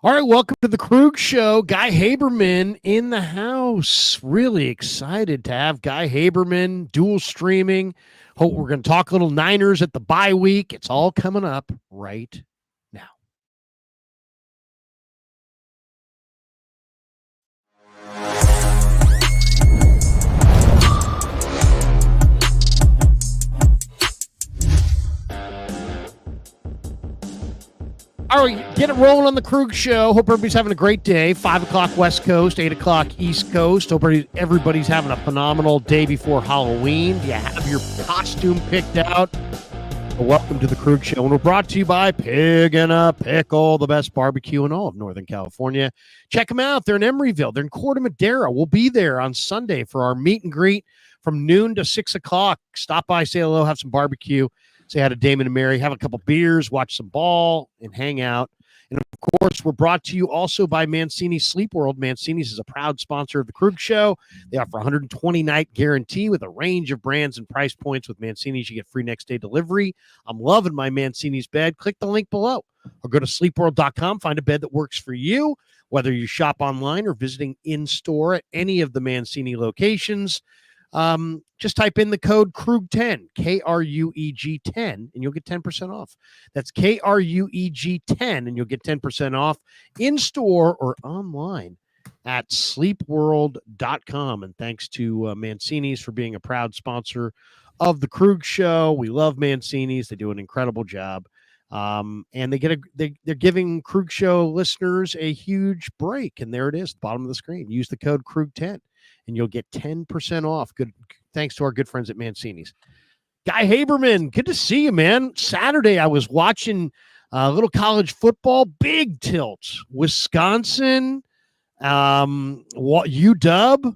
All right, welcome to the Krueger Show. Guy Haberman in the house. Really excited to have Guy Haberman dual streaming. Hope we're going to talk a little Niners at the bye week. It's all coming up right now. All right, get it rolling on the Krueger Show. Hope everybody's having a great day. 5 o'clock West Coast, 8 o'clock East Coast. Hope everybody's having a phenomenal day before Halloween. Do you have your costume picked out? Well, welcome to the Krueger Show. And we're brought to you by Pig and a Pickle, the best barbecue in all of Northern California. Check them out. They're in Emeryville. They're in Corte Madera. We'll be there on Sunday for our meet and greet from noon to 6 o'clock. Stop by, say hello, have some barbecue. Say hi to Damon and Mary, have a couple beers, watch some ball, and hang out. And, of course, we're brought to you also by Mancini's Sleep World. Mancini's is a proud sponsor of the Krueger Show. They offer a 120-night guarantee with a range of brands and price points. With Mancini's, you get free next-day delivery. I'm loving my Mancini's bed. Click the link below or go to sleepworld.com. Find a bed that works for you, whether you shop online or visiting in-store at any of the Mancini locations. Just type in the code KRUEG10, KRUEG 10, and you'll get 10% off. That's KRUEG 10, and you'll get 10% off in store or online at sleepworld.com. And thanks to Mancini's for being a proud sponsor of the Krueger Show. We love Mancini's. They do an incredible job. And they're giving Krueger Show listeners a huge break. And there it is, the bottom of the screen. Use the code KRUEG10. And you'll get 10% off. Good, thanks to our good friends at Mancini's. Guy Haberman, good to see you, man. Saturday, I was watching a little college football, big tilt. Wisconsin, UW.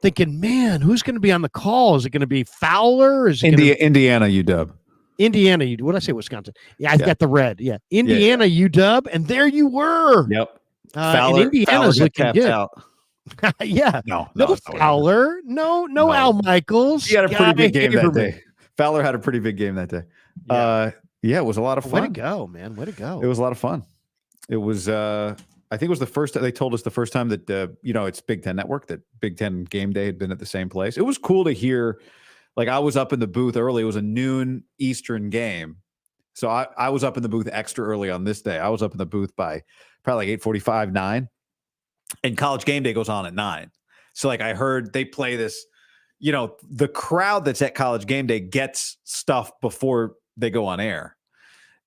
Thinking, man, who's going to be on the call? Is it going to be Fowler? Is it Indiana, UW? Indiana, what did I say? Wisconsin. Yeah, I've got the red. Yeah, Indiana, UW, and there you were. Yep. And Indiana's looking good. Out. Yeah. No Fowler. No. Al Michaels. He had a pretty big game that day. Fowler had a pretty big game that day. Yeah, it was a lot of fun. Way to go, man. Way to go. It was a lot of fun. It was, I think it was the first, they told us the first time that, it's Big Ten Network, that Big Ten game day had been at the same place. It was cool to hear, like I was up in the booth early. It was a noon Eastern game. So I was up in the booth extra early on this day. I was up in the booth by probably like 8:45, 9. And College Game Day goes on at 9. So like I heard they play this, the crowd that's at College Game Day gets stuff before they go on air.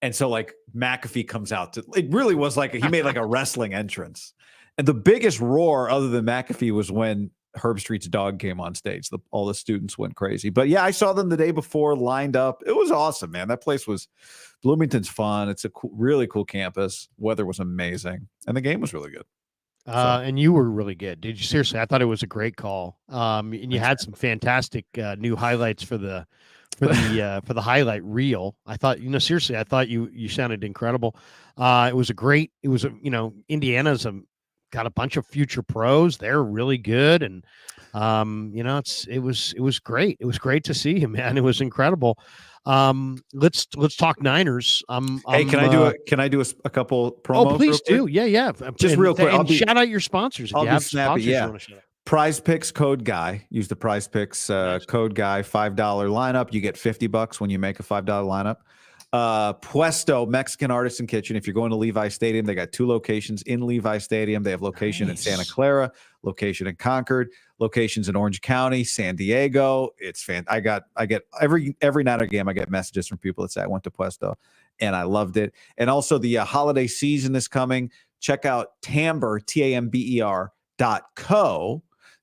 And so like McAfee comes out it really was like he made like a wrestling entrance. And the biggest roar other than McAfee was when Herb Street's dog came on stage. All the students went crazy. But yeah, I saw them the day before lined up. It was awesome, man. That place Bloomington's fun. It's a really cool campus. Weather was amazing. And the game was really good. And you were really good. Did you seriously? I thought it was a great call. And you had some fantastic new highlights for the highlight reel. I thought, seriously, I thought you sounded incredible. Indiana's got a bunch of future pros. They're really good, and it was great. It was great to see him, man. It was incredible. Let's talk Niners. Hey, can I do a couple promos? Oh, please do. Yeah. Just real quick. And shout out your sponsors. I'll be snappy. Yeah. Prize Picks code Guy. Use the Prize Picks code Guy. $5 lineup. You get $50 when you make a $5 lineup. Puesto Mexican Artisan Kitchen. If you're going to Levi Stadium, they got 2 locations in Levi Stadium. They have location in Santa Clara, location in Concord, locations in Orange County, San Diego. It's I get every Niner game. I get messages from people that say I went to Puesto and I loved it. And also the holiday season is coming. Check out Tamber TAMBER.co.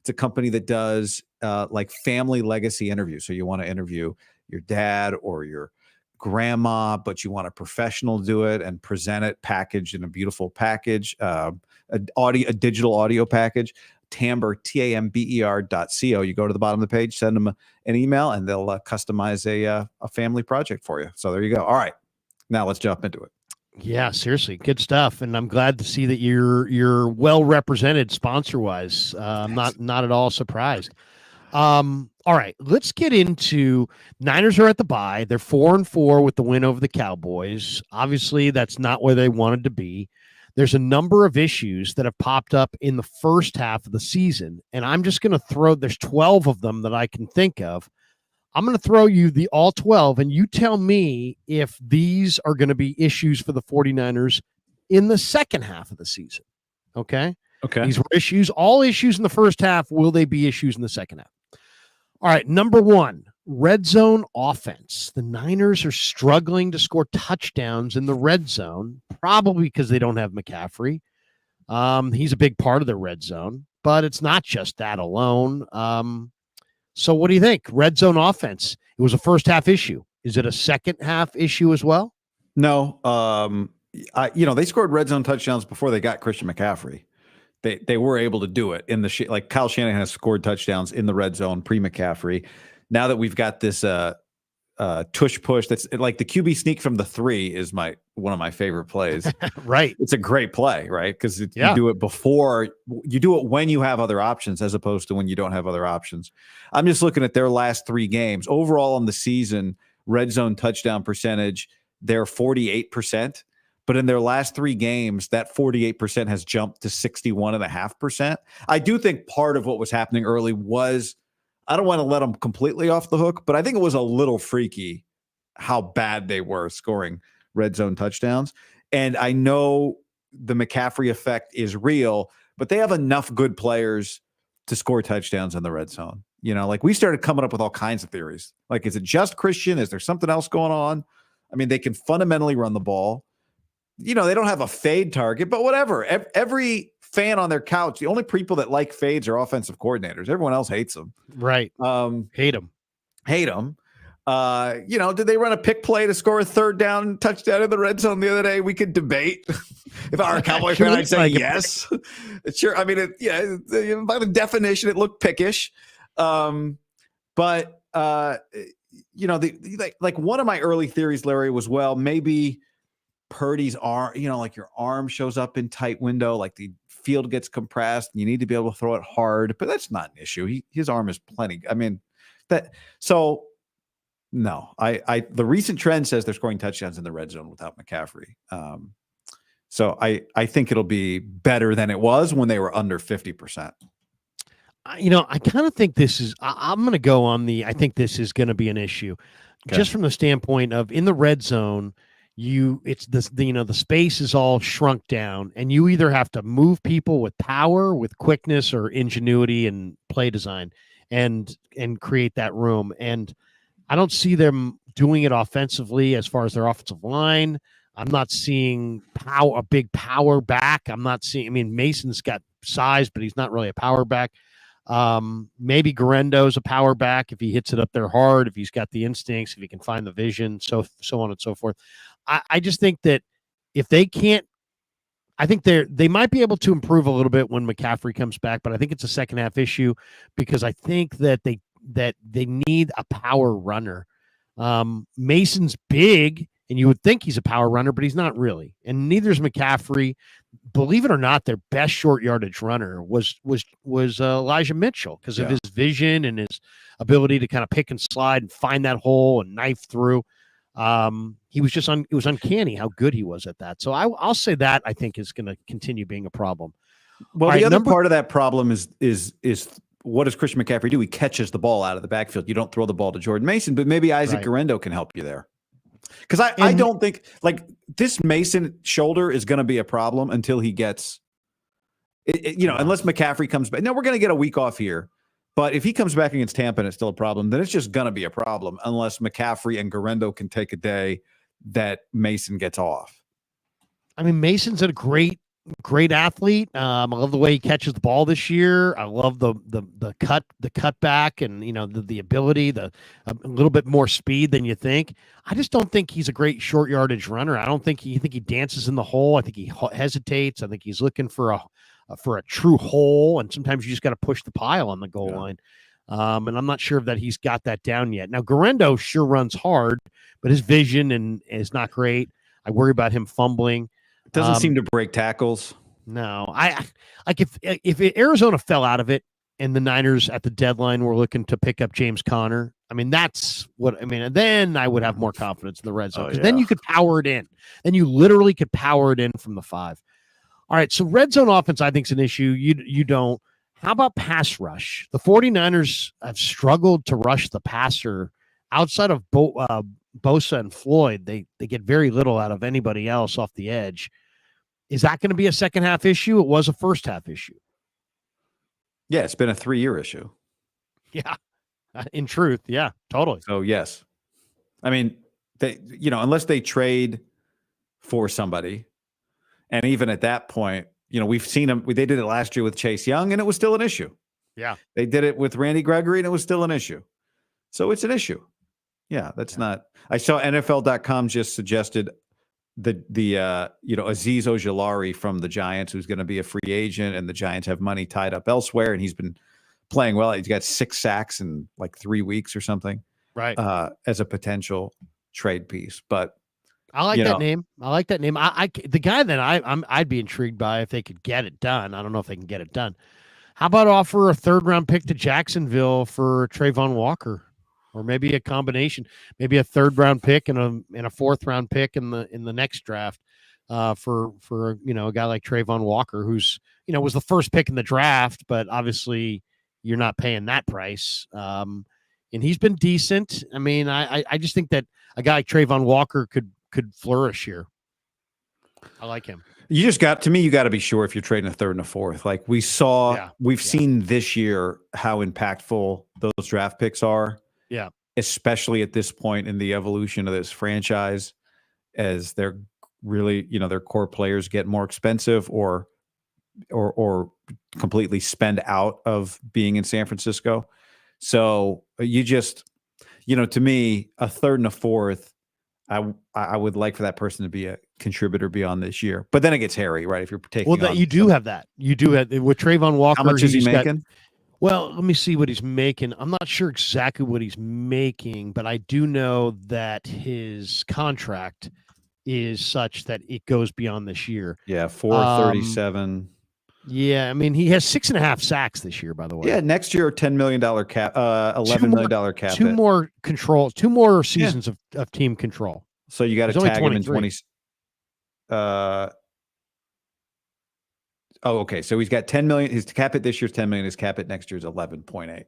It's a company that does like family legacy interviews. So you want to interview your dad or your grandma, but you want a professional do it and present it packaged in a beautiful package, a digital audio package. Tamber TAMBER.co. You go to the bottom of the page, send them an email, and they'll customize a family project for you. So there you go. All right, now let's jump into it. Yeah, seriously, good stuff, and I'm glad to see that you're well represented sponsor wise. I'm not at all surprised. All right, let's get into Niners are at the bye. They're 4-4 with the win over the Cowboys. Obviously, that's not where they wanted to be. there's a number of issues that have popped up in the first half of the season, and I'm just going to there's 12 of them that I can think of. I'm going to throw you the all 12, and you tell me if these are going to be issues for the 49ers in the second half of the season. Okay? Okay. These were issues, all issues in the first half. Will they be issues in the second half? All right, number one, red zone offense. The Niners are struggling to score touchdowns in the red zone, probably because they don't have McCaffrey. He's a big part of their red zone, but it's not just that alone. So what do you think? Red zone offense. It was a first half issue. Is it a second half issue as well? No. They scored red zone touchdowns before they got Christian McCaffrey. They were able to do it in the like Kyle Shanahan has scored touchdowns in the red zone pre-McCaffrey. Now that we've got this tush push, that's like the QB sneak from the 3 is one of my favorite plays. Right. It's a great play, right? Because you do it when you have other options as opposed to when you don't have other options. I'm just looking at their last 3 games. Overall in the season, red zone touchdown percentage, they're 48%. But in their last 3 games, that 48% has jumped to 61.5%. I do think part of what was happening early was, I don't want to let them completely off the hook, but I think it was a little freaky how bad they were scoring red zone touchdowns. And I know the McCaffrey effect is real, but they have enough good players to score touchdowns in the red zone. Like we started coming up with all kinds of theories. Like, is it just Christian? Is there something else going on? I mean, they can fundamentally run the ball. They don't have a fade target, but whatever. Every fan on their couch, the only people that like fades are offensive coordinators. Everyone else hates them. Right. Hate them. Did they run a pick play to score a third down touchdown in the red zone the other day? We could debate. If I were a Cowboy fan, I'd say yes. Sure. I mean, by the definition, it looked pickish. But one of my early theories, Larry, was, well, maybe Purdy's arm, like your arm shows up in tight window, like the field gets compressed and you need to be able to throw it hard, but that's not an issue. His arm is plenty. I mean, no, the recent trend says they're scoring touchdowns in the red zone without McCaffrey. So I think it'll be better than it was when they were under 50%. I kind of think I'm going to go on I think this is going to be an issue, just from the standpoint of in the red zone, the space is all shrunk down, and you either have to move people with power, with quickness, or ingenuity and play design, and create that room. And I don't see them doing it offensively as far as their offensive line. I'm not seeing a big power back. Mason's got size, but he's not really a power back. Maybe Guarendo's a power back if he hits it up there hard, if he's got the instincts, if he can find the vision, so on and so forth. I just think that if they can't, I think they might be able to improve a little bit when McCaffrey comes back, but I think it's a second half issue because I think that they need a power runner. Mason's big, and you would think he's a power runner, but he's not really, and neither is McCaffrey. Believe it or not, their best short yardage runner was Elijah Mitchell because of his vision and his ability to kind of pick and slide and find that hole and knife through. He was just it was uncanny how good he was at that. So I'll say that I think is going to continue being a problem. Well, the other part of that problem is what does Christian McCaffrey do? He catches the ball out of the backfield. You don't throw the ball to Jordan Mason, but maybe Isaac Guarendo can help you there. Because I don't think like this Mason shoulder is going to be a problem until he gets, unless McCaffrey comes back. No, we're going to get a week off here. But if he comes back against Tampa and it's still a problem, then it's just going to be a problem unless McCaffrey and Guarendo can take a day that Mason gets off. I mean, Mason's a great athlete. I love the way he catches the ball this year. I love the cutback and the ability, a little bit more speed than you think. I just don't think he's a great short yardage runner. I don't think he dances in the hole. I think he hesitates. I think he's looking for a true hole, and sometimes you just got to push the pile on the goal line. And I'm not sure that he's got that down yet. Now Guarendo sure runs hard, but his vision is not great. I worry about him fumbling. Doesn't seem to break tackles. No, I like if Arizona fell out of it and the Niners at the deadline were looking to pick up James Conner. Then I would have more confidence in the red zone because then you could power it in. Then you literally could power it in from the 5. All right, so red zone offense, I think, is an issue. You don't. How about pass rush? The 49ers have struggled to rush the passer outside of Bosa and Floyd. They get very little out of anybody else off the edge. Is that going to be a second half issue? It was a first half issue. Yeah, it's been a 3-year issue. Yeah, in truth, yeah, totally. So yes, I mean, unless they trade for somebody, and even at that point, we've seen them. They did it last year with Chase Young, and it was still an issue. Yeah, they did it with Randy Gregory, and it was still an issue. So it's an issue. Yeah, that's not. I saw NFL.com just suggested Azeez Ojulari from the Giants, who's going to be a free agent, and the Giants have money tied up elsewhere, and he's been playing well. He's got 6 sacks in like 3 weeks or something, right? As a potential trade piece, but I like that name. I like that name. The guy that I'd be intrigued by if they could get it done. I don't know if they can get it done. How about offer a 3rd round pick to Jacksonville for Trayvon Walker? Or maybe a combination, maybe a 3rd round pick and a 4th round pick in the next draft for a guy like Trayvon Walker, who's was the first pick in the draft, but obviously you're not paying that price. And he's been decent. I mean, I just think that a guy like Trayvon Walker could flourish here. I like him. You got to be sure if you're trading a 3rd and a 4th. Like we've seen this year how impactful those draft picks are. Yeah. Especially at this point in the evolution of this franchise, as they're really, their core players get more expensive or completely spend out of being in San Francisco. So you just, to me, a 3rd and a 4th, I would like for that person to be a contributor beyond this year. But then it gets hairy, right? If you're taking you do have that. You do have with Trayvon Walker. How much is he making? Well, let me see what he's making. I'm not sure exactly what he's making, but I do know that his contract is such that it goes beyond this year. Yeah, 437. Yeah, I mean, he has 6.5 sacks this year, by the way. Yeah, next year, $10 million cap, $11 million cap. 2 more control, 2 more seasons of team control. So you got to tag him in 20. Okay. So he's got 10 million. His cap it this year's 10 million. His cap it next year's 11.8.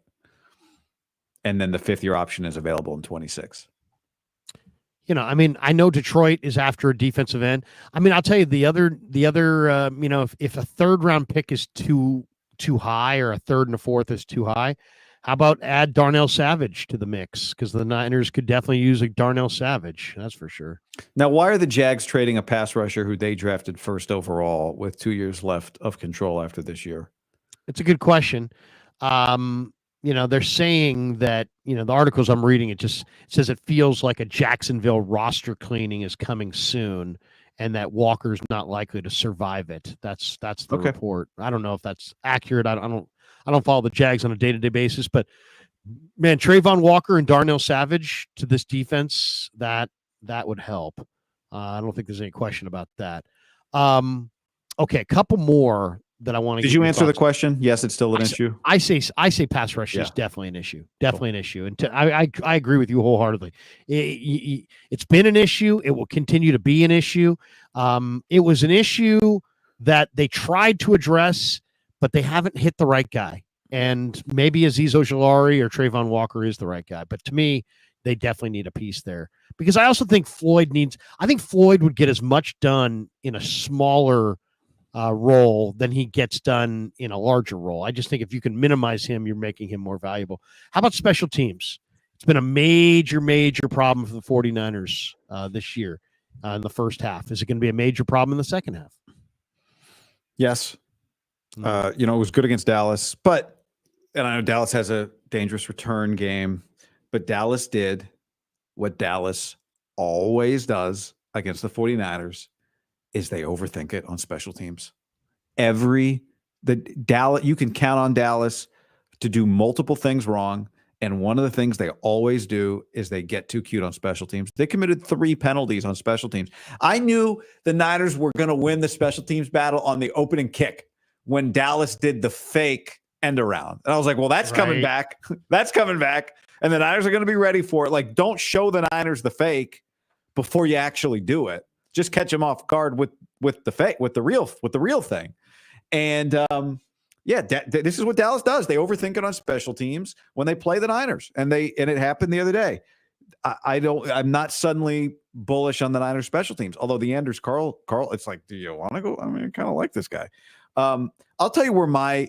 And then the 5th-year option is available in 26. I mean, I know Detroit is after a defensive end. I mean, I'll tell you the other, if a 3rd round pick is too high or a 3rd and a 4th is too high, how about add Darnell Savage to the mix? Because the Niners could definitely use a Darnell Savage. That's for sure. Now, why are the Jags trading a pass rusher who they drafted 1st overall with 2 years left of control after this year? It's a good question. They're saying that, the articles I'm reading, it says it feels like a Jacksonville roster cleaning is coming soon and that Walker's not likely to survive it. That's the report. I don't know if that's accurate. I don't follow the Jags on a day-to-day basis, but man, Trayvon Walker and Darnell Savage to this defense, that would help. I don't think there's any question about that. Okay, a couple more that I want to. Did you answer the question? Yes, it's still an issue. I say pass rush is definitely an issue. Definitely an issue. And I agree with you wholeheartedly. It's been an issue. It will continue to be an issue. It was an issue that they tried to address, but they haven't hit the right guy. And maybe Azeez Ojulari or Trayvon Walker is the right guy. But to me, they definitely need a piece there. Because I also think Floyd would get as much done in a smaller role than he gets done in a larger role. I just think if you can minimize him, you're making him more valuable. How about special teams? It's been a major, major problem for the 49ers this year in the first half. Is it going to be a major problem in the second half? Yes. It was good against Dallas, and I know Dallas has a dangerous return game, but Dallas did what Dallas always does against the 49ers is they overthink it on special teams. You can count on Dallas to do multiple things wrong. And one of the things they always do is they get too cute on special teams. They committed 3 penalties on special teams. I knew the Niners were going to win the special teams battle on the opening kick when Dallas did the fake end around. And I was like, well, that's coming back. That's coming back. And the Niners are going to be ready for it. Like, don't show the Niners the fake before you actually do it. Just catch them off guard with with the real thing. And this is what Dallas does. They overthink it on special teams when they play the Niners, and it happened the other day. I'm not suddenly bullish on the Niners special teams. Although the Anders Carl, it's like, do you want to go? I mean, I kind of like this guy. I'll tell you where my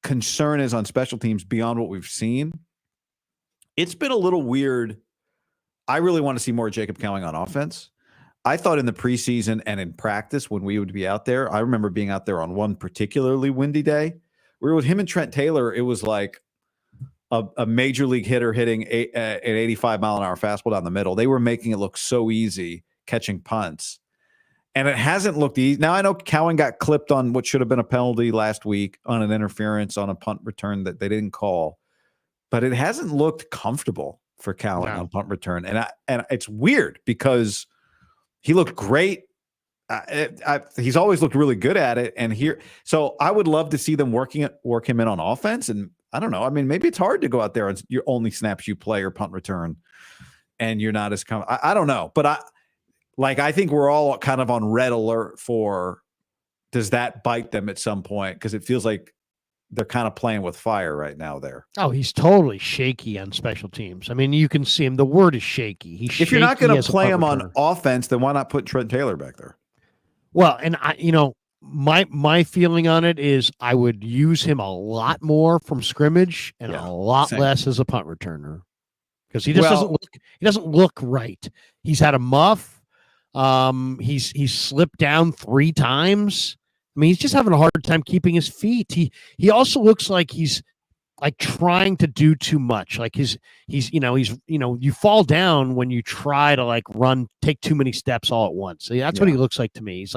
concern is on special teams beyond what we've seen. It's been a little weird. I really want to see more Jacob Cowing on offense. I thought in the preseason and in practice when we would be out there, I remember being out there on one particularly windy day. We were with him and Trent Taylor. It was like a major league hitter hitting an 85-mile-an-hour fastball down the middle. They were making it look so easy catching punts. And it hasn't looked easy. Now, I know Cowan got clipped on what should have been a penalty last week on an interference on a punt return that they didn't call. But it hasn't looked comfortable for Cowan on punt return. And it's weird because he looked great. He's always looked really good at it. And so I would love to see them work him in on offense. And I don't know. I mean, maybe it's hard to go out there and your only snaps you play or punt return, and you're not as I don't know. But I think we're all kind of on red alert for, does that bite them at some point? Because it feels like they're kind of playing with fire right now there. Oh, he's totally shaky on special teams. I mean, you can see him. The word is shaky. If you're not going to play him on offense, then why not put Trent Taylor back there? Well, and my feeling on it is I would use him a lot more from scrimmage and a lot less as a punt returner, because he just doesn't look right. He's had a muff. He's slipped down 3 times. I mean, he's just having a hard time keeping his feet. He also looks like he's like trying to do too much. Like you fall down when you try to take too many steps all at once. So that's what he looks like to me.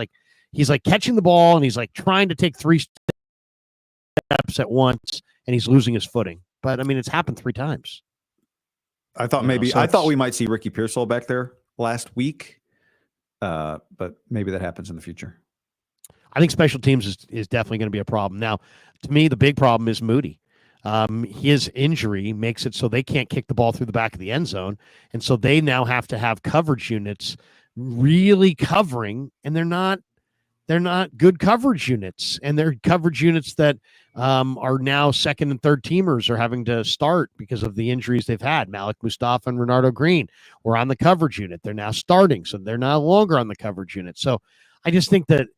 He's like catching the ball and he's like trying to take 3 steps at once, and he's losing his footing. But I mean, it's happened 3 times. I thought we might see Ricky Pearsall back there last week. But maybe that happens in the future. I think special teams is definitely going to be a problem. Now, to me, the big problem is Moody. His injury makes it so they can't kick the ball through the back of the end zone. And so they now have to have coverage units really covering, and they're not good coverage units. And they're coverage units that are now second and third teamers are having to start because of the injuries they've had. Malik Mustafa and Renardo Green were on the coverage unit. They're now starting, so they're no longer on the coverage unit. So I just think that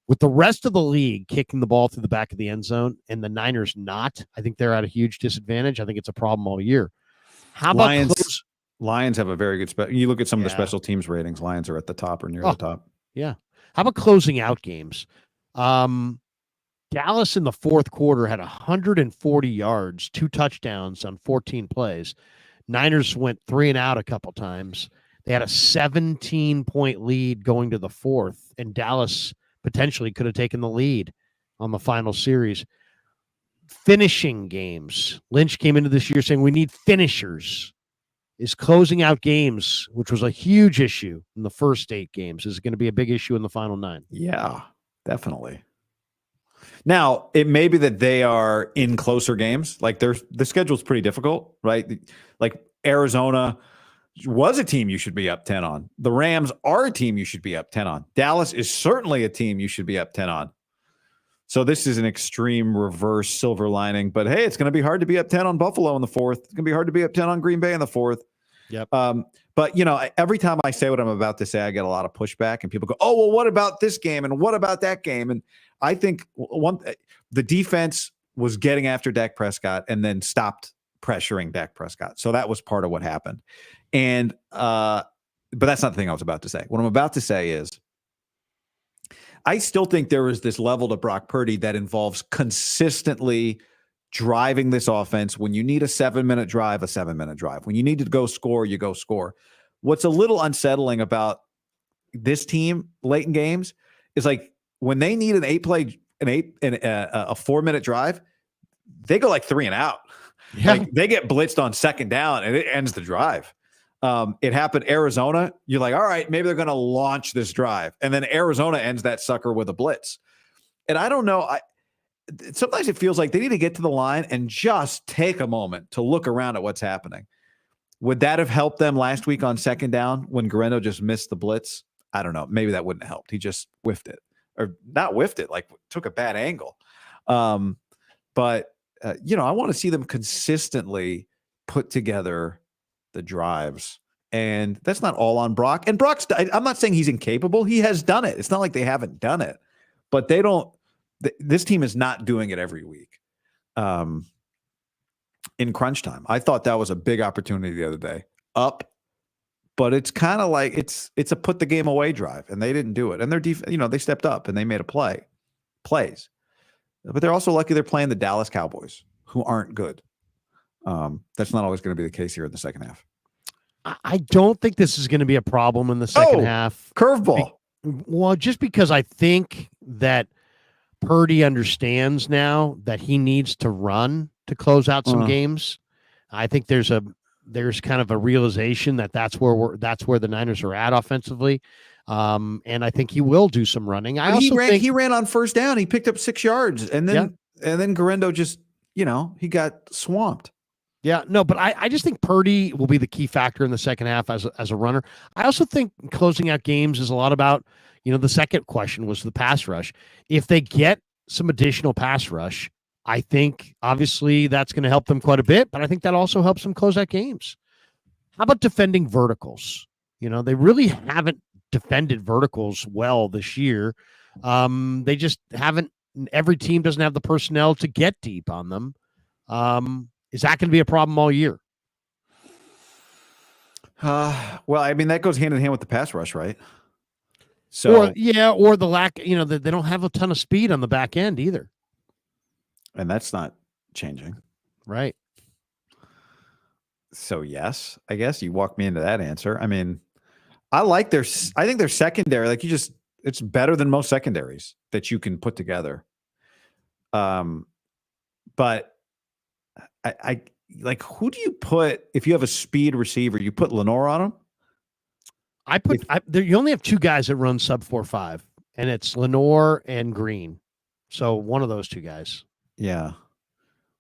with the rest of the league kicking the ball through the back of the end zone and the Niners not, I think they're at a huge disadvantage. I think it's a problem all year. How about Lions have a very good you look at some of the special teams ratings. Lions are at the top or near the top. Yeah. How about closing out games? Dallas in the fourth quarter had 140 yards, 2 touchdowns on 14 plays. Niners went 3 and out a couple times. They had a 17-point lead going to the fourth, and Dallas potentially could have taken the lead on the final series. Finishing games. Lynch came into this year saying we need finishers. Is closing out games, which was a huge issue in the first 8 games, is going to be a big issue in the final 9. Yeah, definitely. Now, it may be that they are in closer games. Like the schedule's pretty difficult, right? Like Arizona was a team you should be up 10 on. The Rams are a team you should be up 10 on. Dallas is certainly a team you should be up 10 on. So this is an extreme reverse silver lining. But hey, it's going to be hard to be up 10 on Buffalo in the fourth. It's going to be hard to be up 10 on Green Bay in the fourth. Yep. But every time I say what I'm about to say, I get a lot of pushback, and people go, "Oh, well, what about this game? And what about that game?" And I think the defense was getting after Dak Prescott and then stopped pressuring Dak Prescott. So that was part of what happened. And but that's not the thing I was about to say. What I'm about to say is, I still think there is this level to Brock Purdy that involves consistently driving this offense. When you need a 7-minute drive, a 7-minute drive. When you need to go score, you go score. What's a little unsettling about this team late in games is like when they need a 4-minute drive, they go like 3 and out. Yeah. Like they get blitzed on second down and it ends the drive. It happened Arizona. You're like, all right, maybe they're going to launch this drive. And then Arizona ends that sucker with a blitz. And I don't know. Sometimes it feels like they need to get to the line and just take a moment to look around at what's happening. Would that have helped them last week on second down when Guerrero just missed the blitz? I don't know. Maybe that wouldn't have helped. He just whiffed it. or not whiffed it, like took a bad angle. But I want to see them consistently put together the drives. And that's not all on Brock. And I'm not saying he's incapable. He has done it. It's not like they haven't done it. But they don't. This team is not doing it every week. In crunch time, I thought that was a big opportunity the other day. Up, but it's kind of like it's a put the game away drive, and they didn't do it. And they stepped up and they made plays. But they're also lucky they're playing the Dallas Cowboys, who aren't good. That's not always going to be the case here in the second half. I don't think this is going to be a problem in the second half. Curveball. Well, just because I think that Purdy understands now that he needs to run to close out some games. I think there's kind of a realization that that's where the Niners are at offensively. And I think he will do some running. He ran on first down. He picked up 6 yards, and then Garendo just, he got swamped. Yeah, no, but I just think Purdy will be the key factor in the second half as a runner. I also think closing out games is a lot about, the second question was the pass rush. If they get some additional pass rush, I think obviously that's going to help them quite a bit, but I think that also helps them close out games. How about defending verticals? They really haven't defended verticals well this year. They just haven't. Every team doesn't have the personnel to get deep on them. Is that going to be a problem all year? Well, I mean, that goes hand in hand with the pass rush, right? So, or the lack, they don't have a ton of speed on the back end either. And that's not changing. Right. So, yes, I guess you walked me into that answer. I mean, I think their secondary, it's better than most secondaries that you can put together. But I like, who do you put if you have a speed receiver? You put Lenore on him. You only have two guys that run sub 4.5, and it's Lenore and Green. So one of those two guys. Yeah,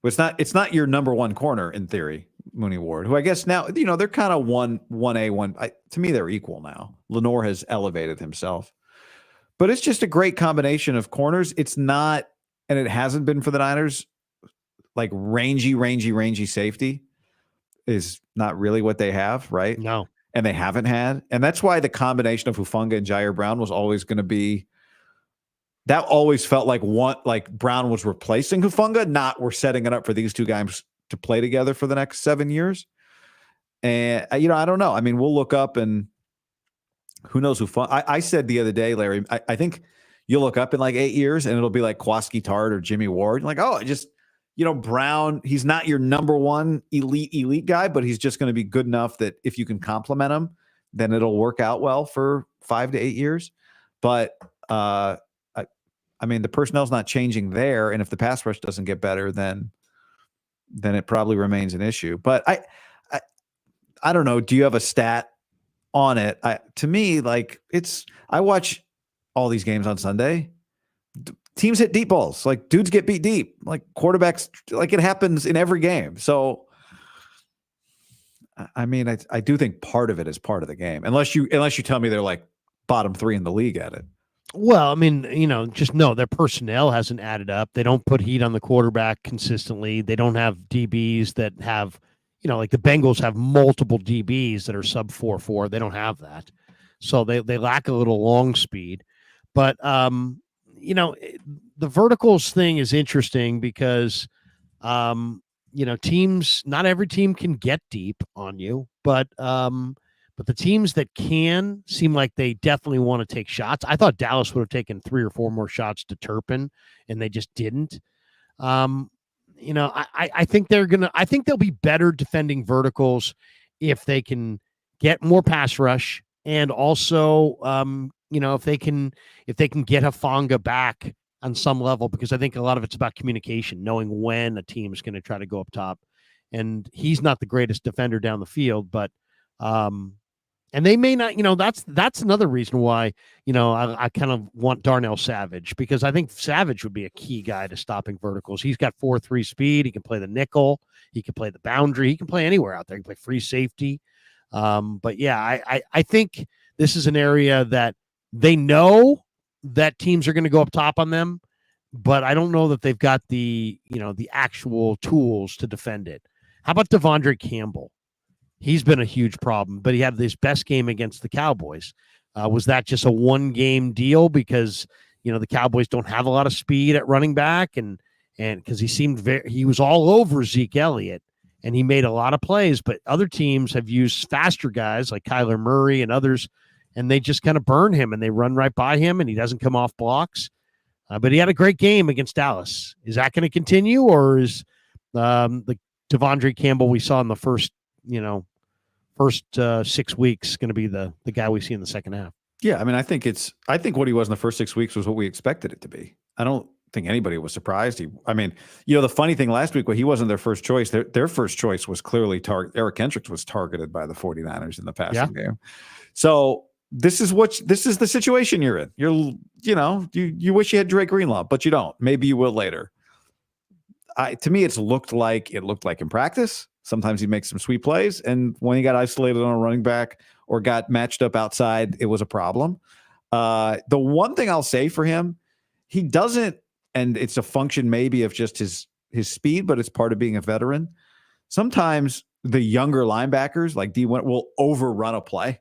but it's not your number one corner in theory, Mooney Ward, who I guess now they're kind of 1A. To me, they're equal now. Lenore has elevated himself, but it's just a great combination of corners. It's not, and it hasn't been for the Niners. Like rangy safety is not really what they have, right? No. And they haven't had. And that's why the combination of Hufanga and Jair Brown was always going to be, that always felt like Brown was replacing Hufanga, not we're setting it up for these two guys to play together for the next 7 years. And, I don't know. I mean, we'll look up and who knows Hufanga. I said the other day, Larry, I think you'll look up in like 8 years and it'll be like Kwaski Tart or Jimmy Ward. Like, Brown, he's not your number one elite guy, but he's just going to be good enough that if you can compliment him, then it'll work out well for 5 to 8 years. But I mean, the personnel's not changing there, and if the pass rush doesn't get better, then it probably remains an issue. But I don't know. Do you have a stat on it? To me, I watch all these games on Sunday. Teams hit deep balls. Like, dudes get beat deep. Like, quarterbacks, like, it happens in every game. So, I mean, I do think part of it is part of the game. Unless you tell me they're like bottom 3 in the league at it. Well, I mean, just know their personnel hasn't added up. They don't put heat on the quarterback consistently. They don't have DBs that have, like the Bengals have multiple DBs that are sub 4.4. They don't have that. So they lack a little long speed. But, the verticals thing is interesting because, teams, not every team can get deep on you, but the teams that can seem like they definitely want to take shots. I thought Dallas would have taken 3 or 4 more shots to Turpin, and they just didn't. I think I think they'll be better defending verticals if they can get more pass rush and also, if they can get Hufanga back on some level, because I think a lot of it's about communication, knowing when a team is going to try to go up top, and he's not the greatest defender down the field, but and they may not, that's another reason why, I kind of want Darnell Savage, because I think Savage would be a key guy to stopping verticals. He's got 4.3 speed. He can play the nickel. He can play the boundary. He can play anywhere out there. He can play free safety. But yeah, I think this is an area that they know that teams are going to go up top on them, but I don't know that they've got the actual tools to defend it. How about Devondre Campbell? He's been a huge problem, but he had his best game against the Cowboys. Was that just a one-game deal because the Cowboys don't have a lot of speed at running back, and because he was all over Zeke Elliott, and he made a lot of plays, but other teams have used faster guys like Kyler Murray and others, and they just kind of burn him and they run right by him, and he doesn't come off blocks. But he had a great game against Dallas. Is that going to continue, or is the Devondre Campbell we saw in the first 6 weeks going to be the guy we see in the second half? Yeah, I mean, I think what he was in the first 6 weeks was what we expected it to be. I don't think anybody was surprised. The funny thing last week, he wasn't their first choice. Their first choice was clearly Eric Kendricks was targeted by the 49ers in the passing game. So this is the situation you're in. You wish you had Drake Greenlaw, but you don't. Maybe you will later. To me, it looked like in practice. Sometimes he makes some sweet plays, and when he got isolated on a running back or got matched up outside, it was a problem. The one thing I'll say for him, he doesn't, and it's a function maybe of just his speed, but it's part of being a veteran. Sometimes the younger linebackers like D1 will overrun a play,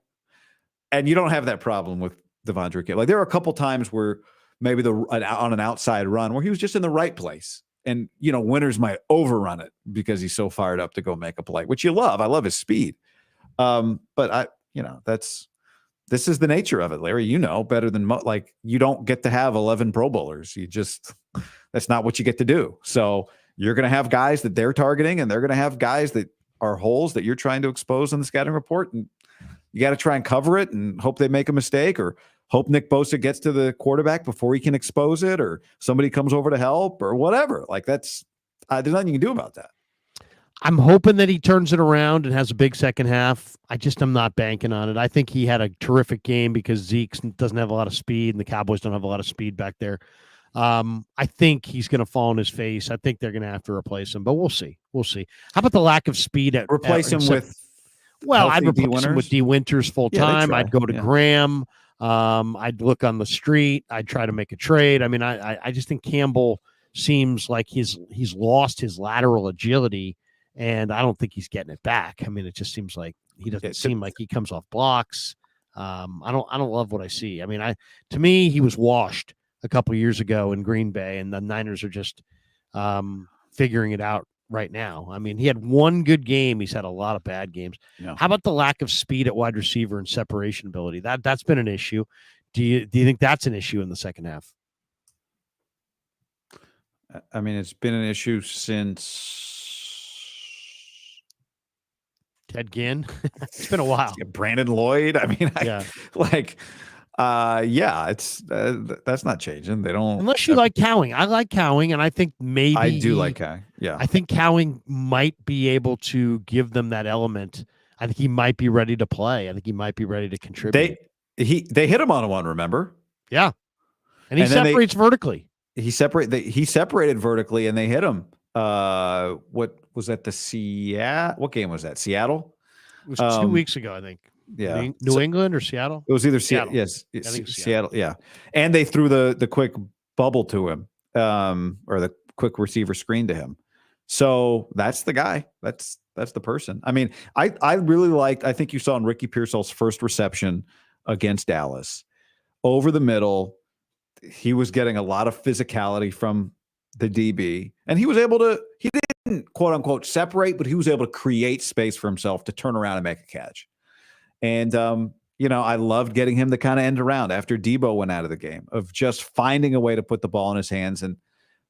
and you don't have that problem with Devondre Campbell. Like there are a couple times where maybe on an outside run where he was just in the right place. And, Winters might overrun it because he's so fired up to go make a play, which you love. I love his speed. But this is the nature of it, Larry, better than you don't get to have 11 Pro Bowlers. That's not what you get to do. So you're going to have guys that they're targeting, and they're going to have guys that are holes that you're trying to expose in the scouting report. And you got to try and cover it and hope they make a mistake, or hope Nick Bosa gets to the quarterback before he can expose it, or somebody comes over to help, or whatever. There's nothing you can do about that. I'm hoping that he turns it around and has a big second half. I'm not banking on it. I think he had a terrific game because Zeke doesn't have a lot of speed and the Cowboys don't have a lot of speed back there. I think he's going to fall on his face. I think they're going to have to replace him, but we'll see. How about the lack of speed at replace him with? Well, I'd replace him with D. Winters full time. I'd go to Graham. I'd look on the street. I'd try to make a trade. I mean, I just think Campbell seems like he's lost his lateral agility, and I don't think he's getting it back. I mean, it just seems like he doesn't seem like he comes off blocks. I don't love what I see. I mean, to me, he was washed a couple years ago in Green Bay, and the Niners are just figuring it out right now. I mean, he had one good game. He's had a lot of bad games. Yeah. How about the lack of speed at wide receiver and separation ability? That's been an issue. Do you think that's an issue in the second half? I mean, it's been an issue since Ted Ginn. It's been a while. Brandon Lloyd. I mean, it's that's not changing. They don't, unless you like Cowing. I like Cowing, and I think maybe I do like Cowing. Yeah, I think Cowing might be able to give them that element. I think he might be ready to play. I think he might be ready to contribute. They hit him on one. Remember? Yeah, and he separates vertically. He separated vertically, and they hit him. What was that? What game was that? Seattle. It was 2 weeks ago, I think. Yeah, New England or Seattle? It was either Seattle. Yes, Seattle. Yeah, and they threw the quick bubble to him, or the quick receiver screen to him. So that's the guy. That's the person. I mean, I really liked. I think you saw in Ricky Pearsall's first reception against Dallas, over the middle. He was getting a lot of physicality from the DB, and he was able to. He didn't quote unquote separate, but he was able to create space for himself to turn around and make a catch. And, I loved getting him the kind of end around after Debo went out of the game, of just finding a way to put the ball in his hands and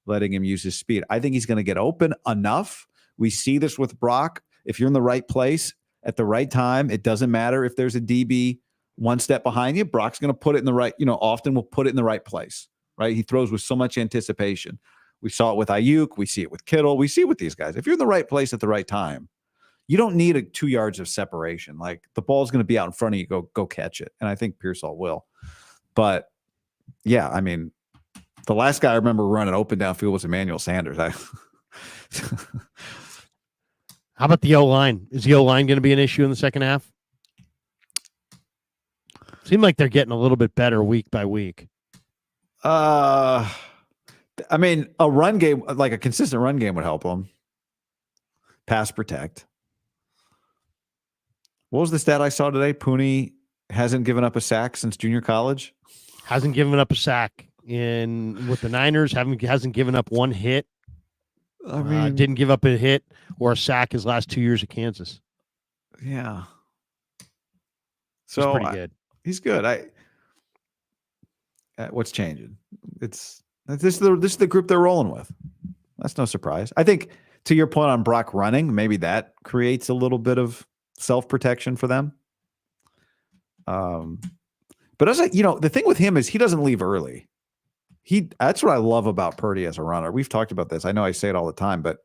letting him use his speed. I think he's going to get open enough. We see this with Brock. If you're in the right place at the right time, it doesn't matter if there's a DB one step behind you. Brock's going to put it in the right, often will put it in the right place, right? He throws with so much anticipation. We saw it with Ayuk. We see it with Kittle. We see it with these guys. If you're in the right place at the right time, you don't need 2 yards of separation. Like, the ball's going to be out in front of you. Go catch it. And I think Pearsall will. But yeah, I mean, the last guy I remember running open downfield was Emmanuel Sanders. How about the O-line? Is the O-line going to be an issue in the second half? Seemed like they're getting a little bit better week by week. I mean, a run game, like a consistent run game, would help them. Pass protect. What was the stat I saw today? Pooney hasn't given up a sack since junior college. Hasn't given up a sack with the Niners. Hasn't given up one hit. I mean, didn't give up a hit or a sack his last 2 years at Kansas. Yeah. So he's pretty good. He's good. What's changing? This is the group they're rolling with. That's no surprise. I think to your point on Brock running, maybe that creates a little bit of self-protection for them. But as the thing with him is he doesn't leave early. That's what I love about Purdy as a runner. We've talked about this. I know I say it all the time, but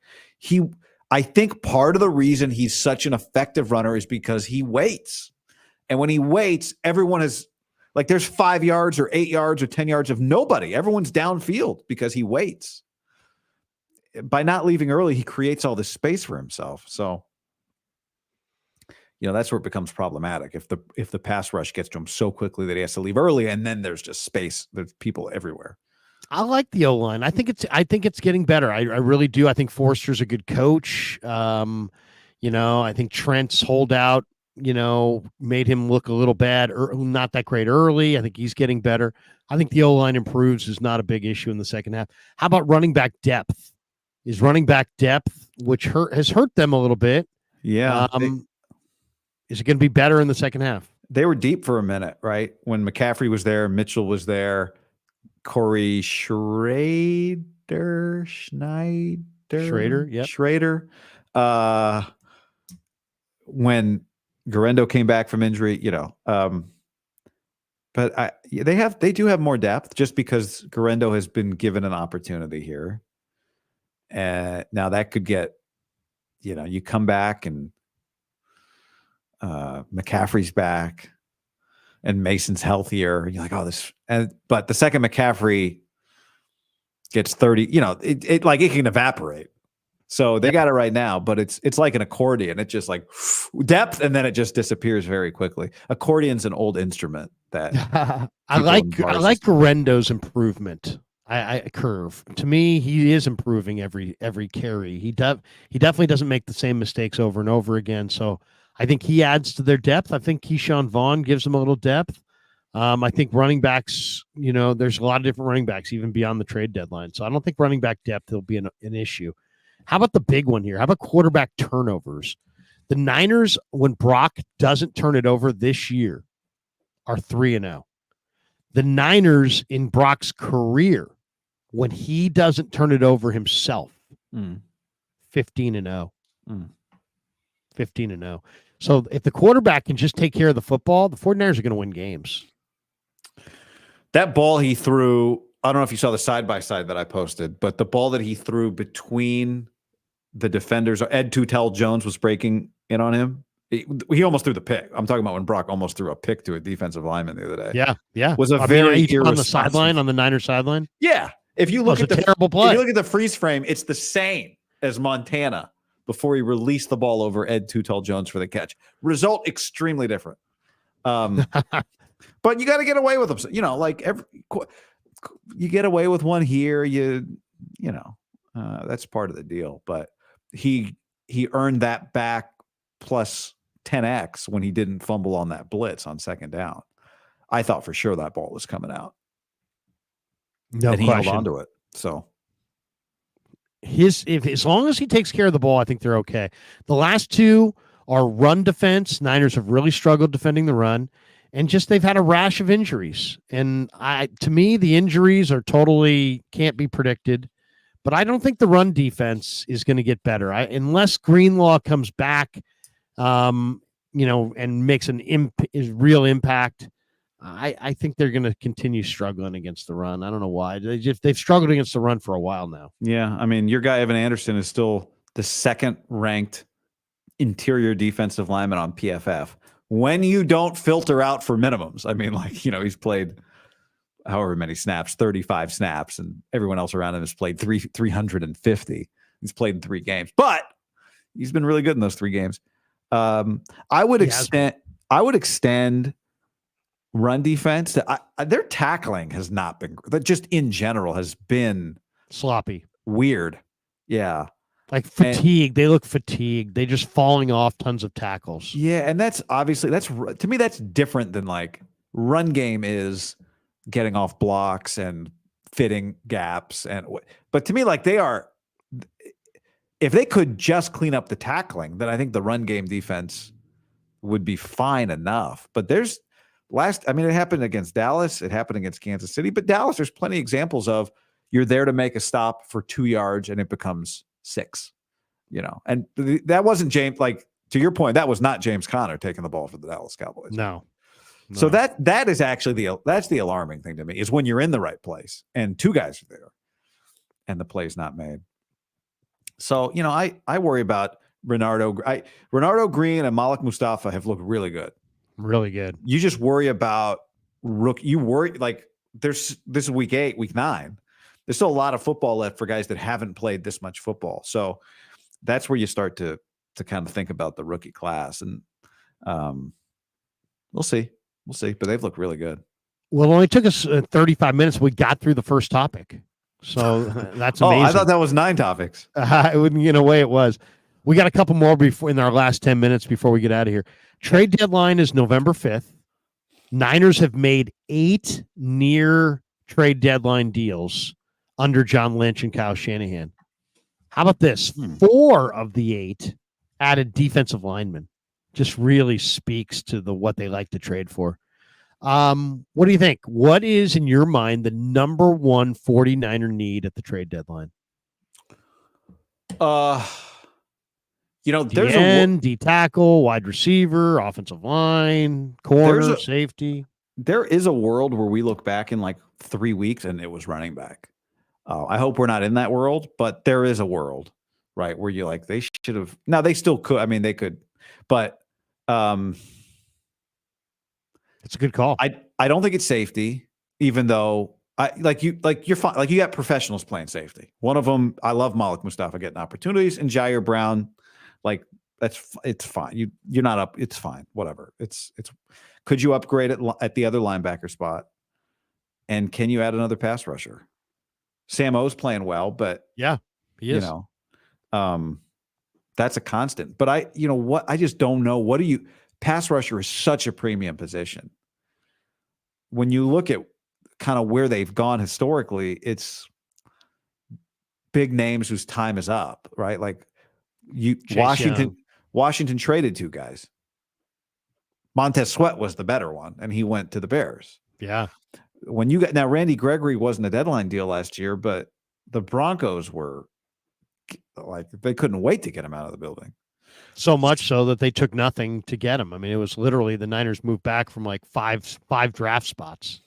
I think part of the reason he's such an effective runner is because he waits. And when he waits, everyone is like, there's 5 yards or 8 yards or 10 yards of nobody. Everyone's downfield because he waits. By not leaving early, he creates all this space for himself. So, that's where it becomes problematic. If the pass rush gets to him so quickly that he has to leave early, and then there's just space. There's people everywhere. I like the O-line. I think it's getting better. I really do. I think Forster's a good coach. I think Trent's holdout, made him look a little bad or not that great early. I think he's getting better. I think the O-line improves is not a big issue in the second half. How about running back depth? Is running back depth, which has hurt them a little bit. Yeah. Is it going to be better in the second half? They were deep for a minute, right? When McCaffrey was there, Mitchell was there, Corey Schrader. Yep. Schrader. When Garendo came back from injury, but they do have more depth just because Garendo has been given an opportunity here. And now that could get, you come back and McCaffrey's back and Mason's healthier. And you're like, but the second McCaffrey gets 30, it can evaporate. So they got it right now, but it's like an accordion. It's just like depth, and then it just disappears very quickly. Accordion's an old instrument that I like Garendo's improvement. I curve. To me, he is improving every carry. He definitely doesn't make the same mistakes over and over again. So I think he adds to their depth. I think Keyshawn Vaughn gives them a little depth. I think running backs, there's a lot of different running backs even beyond the trade deadline. So I don't think running back depth will be an issue. How about the big one here? How about quarterback turnovers? The Niners, when Brock doesn't turn it over this year, are 3-0. The Niners in Brock's career, when he doesn't turn it over himself, 15-0. 15-0. So if the quarterback can just take care of the football, the 49ers are going to win games. That ball he threw, I don't know if you saw the side-by-side that I posted, but the ball that he threw between the defenders, Ed Tutel-Jones was breaking in on him. He almost threw the pick. I'm talking about when Brock almost threw a pick to a defensive lineman the other day. Yeah. Was a very on the sideline, on the Niners sideline? Yeah. If you look at the terrible play. If you look at the freeze frame, it's the same as Montana before he released the ball over Ed Tutel-Jones for the catch. Result extremely different. But you got to get away with them. You get away with one here, that's part of the deal. But he earned that back plus 10x when he didn't fumble on that blitz on second down. I thought for sure that ball was coming out. No and he question. held on to it. So as long as he takes care of the ball, I think they're okay. The last two are run defense. Niners have really struggled defending the run, and just they've had a rash of injuries. And to me, the injuries are totally can't be predicted. But I don't think the run defense is going to get better. Unless Greenlaw comes back, and makes real impact. I think they're going to continue struggling against the run. I don't know why. They've struggled against the run for a while now. Yeah, I mean, your guy Evan Anderson is still the second-ranked interior defensive lineman on PFF. When you don't filter out for minimums, I mean, he's played however many snaps, 35 snaps, and everyone else around him has played 350. He's played in 3 games, but he's been really good in those 3 games. I would extend run defense, their tackling has not been, just in general has been sloppy, weird. Yeah. Like fatigued. They look fatigued. They just falling off tons of tackles. Yeah. And that's obviously, to me, that's different than like run game is getting off blocks and fitting gaps. But to me, like if they could just clean up the tackling, then I think the run game defense would be fine enough. But it happened against Dallas. It happened against Kansas City. But Dallas, there's plenty of examples of you're there to make a stop for 2 yards and it becomes 6, And that wasn't James, like to your point, that was not James Conner taking the ball for the Dallas Cowboys. No. So that is actually that's the alarming thing to me, is when you're in the right place and 2 guys are there and the play's not made. So, I worry about Renardo Green and Malik Mustafa have looked really good. Really good. You just worry about you worry, like this is week 8, week 9. There's still a lot of football left for guys that haven't played this much football. So that's where you start to kind of think about the rookie class. And we'll see. But they've looked really good. Well, it only took us 35 minutes. We got through the first topic. So that's amazing. I thought that was 9 topics. In a way it was. We got a couple more in our last 10 minutes before we get out of here. Trade deadline is November 5th. Niners have made 8 near trade deadline deals under John Lynch and Kyle Shanahan. How about this? 4 of the 8 added defensive linemen. Just really speaks to what they like to trade for. What do you think? What is, in your mind, the number one 49er need at the trade deadline? There's D tackle, wide receiver, offensive line, corner, safety. There is a world where we look back in like 3 weeks and it was running back. I hope we're not in that world, but there is a world, right, where you're like, they should have. Now they still could. I mean, they could, but it's a good call. I don't think it's safety, even though you're fine. Like, you got professionals playing safety. One of them, I love Malik Mustafa getting opportunities, and Jair Brown, like it's fine. You're not up. It's fine. Whatever. It's. Could you upgrade it at the other linebacker spot? And can you add another pass rusher? Sam O's playing well, but yeah, he is. That's a constant. But I just don't know. Pass rusher is such a premium position. When you look at kind of where they've gone historically, it's big names whose time is up, right? Like Washington traded 2 guys. Montez Sweat was the better one, and he went to the Bears. Yeah. When now Randy Gregory wasn't a deadline deal last year, but the Broncos were like, they couldn't wait to get him out of the building. So much so that they took nothing to get him. I mean, it was literally the Niners moved back from like five draft spots.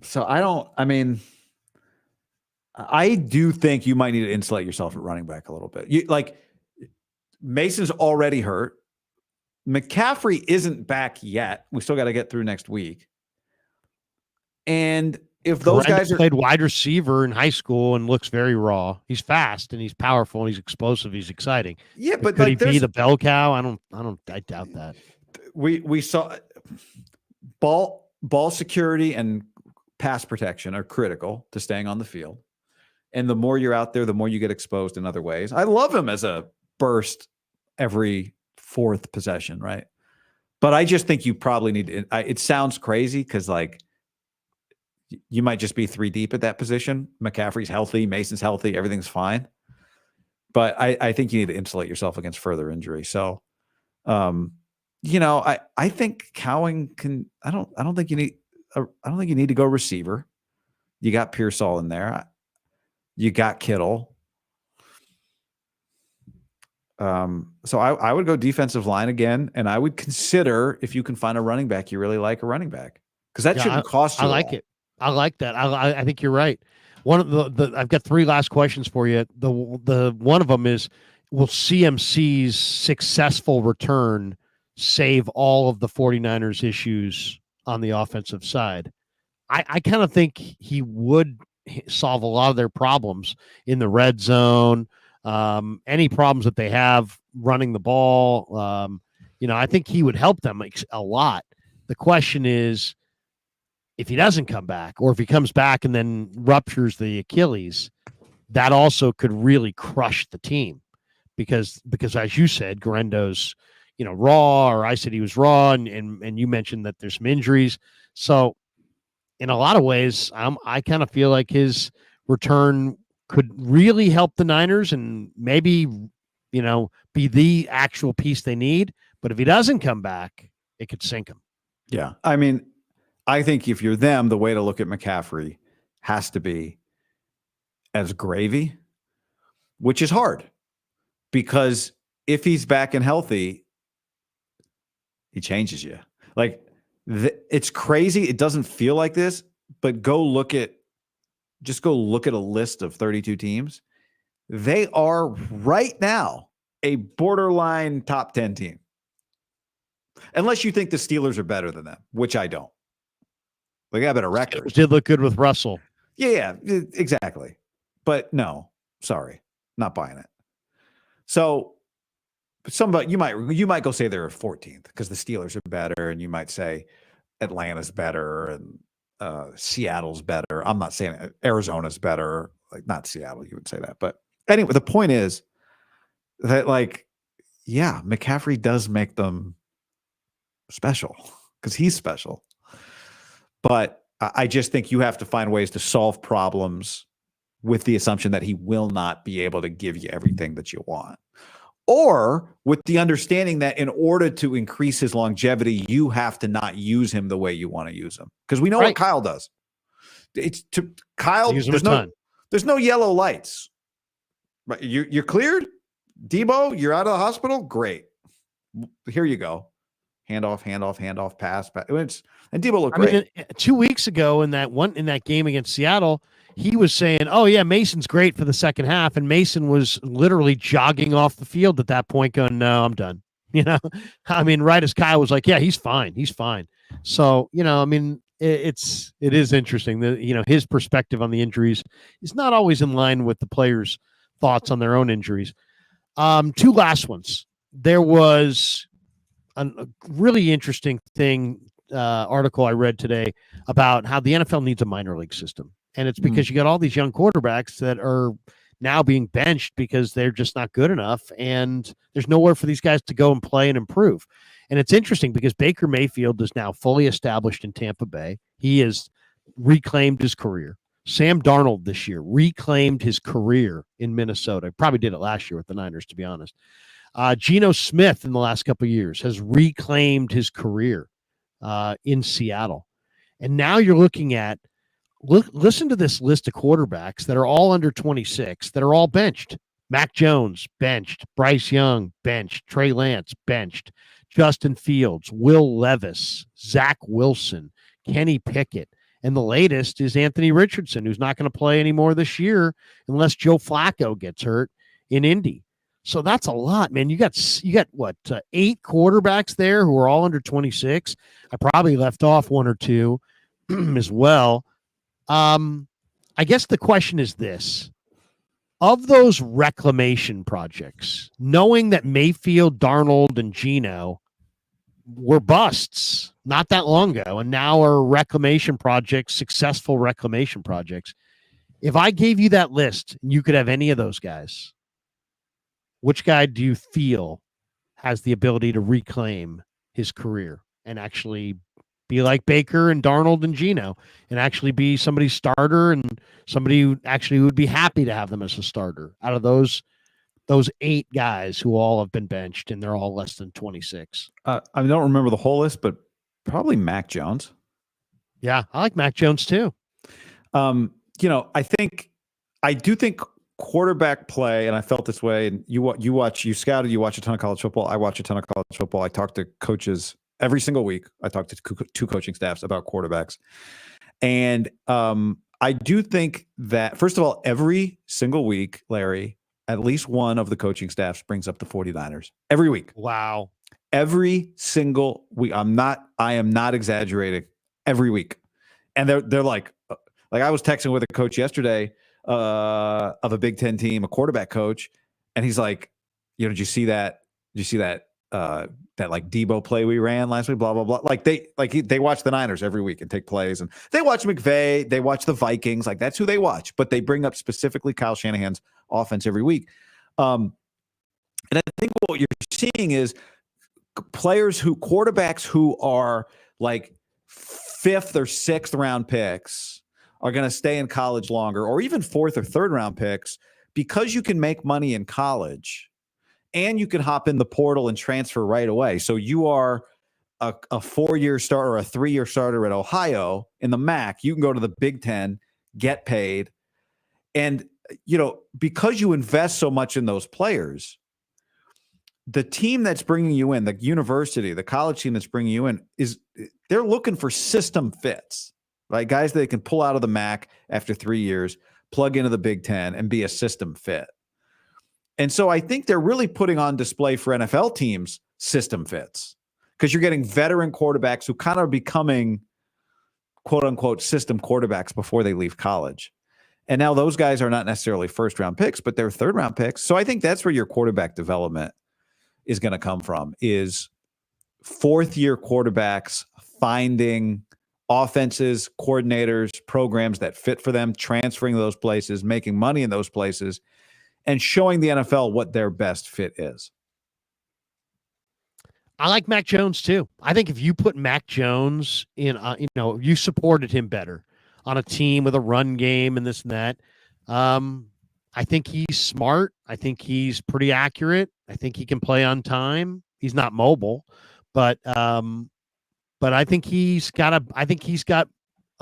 So I do think you might need to insulate yourself at running back a little bit. Mason's already hurt. McCaffrey isn't back yet. We still got to get through next week. And if those guys played wide receiver in high school and looks very raw, he's fast and he's powerful and he's explosive. He's exciting. Yeah, but could he be the bell cow? I doubt that. We saw ball security and pass protection are critical to staying on the field. And the more you're out there, the more you get exposed in other ways. I love him as a burst every 4th possession, right? But I just think you probably need to. It sounds crazy because you might just be 3 deep at that position. McCaffrey's healthy, Mason's healthy, everything's fine. But I think you need to insulate yourself against further injury. So, I think Cowing can. I don't think you need to go receiver. You got Pearsall in there. You got Kittle. So I would go defensive line again, and I would consider, if you can find a running back you really like, a running back, because that shouldn't cost you. I like it. I like that. I think you're right. One of the I've got 3 last questions for you. The one of them is, will CMC's successful return save all of the 49ers issues on the offensive side? I kind of think he would solve a lot of their problems in the red zone. Any problems that they have running the ball. I think he would help them a lot. The question is, if he doesn't come back, or if he comes back and then ruptures the Achilles, that also could really crush the team. Because as you said, Guarendo's, raw, or I said he was raw, and you mentioned that there's some injuries. So in a lot of ways, I kind of feel like his return could really help the Niners and maybe, be the actual piece they need. But if he doesn't come back, it could sink him. Yeah. I mean, I think if you're them, the way to look at McCaffrey has to be as gravy, which is hard because if he's back and healthy, he changes you. Like, it's crazy. It doesn't feel like this, but just go look at a list of 32 teams. They are right now a borderline top 10 team. Unless you think the Steelers are better than them, which I don't. They got a better record. Steelers did look good with Russell. Yeah, exactly. But no, sorry, not buying it. So somebody you might go say they're 14th because the Steelers are better, and you might say Atlanta's better and Seattle's better. I'm not saying Arizona's better, like not Seattle. You would say that, but anyway, the point is that McCaffrey does make them special because he's special. But I just think you have to find ways to solve problems with the assumption that he will not be able to give you everything that you want. Or with the understanding that in order to increase his longevity, you have to not use him the way you want to use him. Because we know what Kyle does. It's to Kyle, there's no yellow lights. Right? You're cleared? Debo, you're out of the hospital? Great. Here you go. Handoff, pass. And Debo looked great. 2 weeks ago in that game against Seattle, he was saying, "Oh yeah, Mason's great for the second half," and Mason was literally jogging off the field at that point, going, "No, I'm done." Right as Kyle was like, "Yeah, he's fine. So, it is interesting that his perspective on the injuries is not always in line with the players' thoughts on their own injuries. Two last ones. There was a really interesting article I read today about how the NFL needs a minor league system. And it's because you got all these young quarterbacks that are now being benched because they're just not good enough. And there's nowhere for these guys to go and play and improve. And it's interesting because Baker Mayfield is now fully established in Tampa Bay. He has reclaimed his career. Sam Darnold this year reclaimed his career in Minnesota. Probably did it last year with the Niners, to be honest. Geno Smith in the last couple of years has reclaimed his career in Seattle. And now you're looking at, listen to this list of quarterbacks that are all under 26, that are all benched. Mac Jones, benched. Bryce Young, benched. Trey Lance, benched. Justin Fields, Will Levis, Zach Wilson, Kenny Pickett. And the latest is Anthony Richardson, who's not going to play anymore this year unless Joe Flacco gets hurt in Indy. So that's a lot, man. You got what, 8 quarterbacks there who are all under 26. I probably left off one or two as well. I guess the question is this. Of those reclamation projects, knowing that Mayfield, Darnold, and Geno were busts not that long ago and now are reclamation projects, successful reclamation projects, if I gave you that list and you could have any of those guys, which guy do you feel has the ability to reclaim his career and actually be like Baker and Darnold and Geno and actually be somebody's starter and somebody who actually would be happy to have them as a starter out of those 8 guys who all have been benched and they're all less than 26? I don't remember the whole list, but probably Mac Jones. Yeah, I like Mac Jones too. I do think quarterback play, and I felt this way, and you watch a ton of college football. I watch a ton of college football. I talk to coaches every single week. I talk to 2 coaching staffs about quarterbacks. And I do think that, first of all, every single week, Larry, at least one of the coaching staffs brings up the 49ers. Every week. Wow. Every single week. I am not exaggerating. Every week. And they're like I was texting with a coach yesterday of a Big Ten team, a quarterback coach, and he's like, did you see that that like Debo play we ran last week, blah, blah, blah. Like they watch the Niners every week and take plays, and they watch McVay, they watch the Vikings. Like that's who they watch, but they bring up specifically Kyle Shanahan's offense every week. And I think what you're seeing is quarterbacks who are like 5th or 6th round picks are going to stay in college longer, or even 4th or 3rd round picks, because you can make money in college. And you can hop in the portal and transfer right away. So you are a 4-year starter or a 3-year starter at Ohio in the MAC. You can go to the Big Ten, get paid. And, because you invest so much in those players, the team that's bringing you in, the university, the college team that's bringing you in, they're looking for system fits, right? Guys that they can pull out of the MAC after 3 years, plug into the Big Ten, and be a system fit. And so I think they're really putting on display for NFL teams system fits, because you're getting veteran quarterbacks who kind of are becoming quote unquote system quarterbacks before they leave college. And now those guys are not necessarily 1st round picks, but they're 3rd round picks. So I think that's where your quarterback development is going to come from, is 4th year quarterbacks finding offenses, coordinators, programs that fit for them, transferring those places, making money in those places, and showing the NFL what their best fit is. I like Mac Jones too. I think if you put Mac Jones in, you supported him better on a team with a run game and this and that. I think he's smart. I think he's pretty accurate. I think he can play on time. He's not mobile, but I think he's got an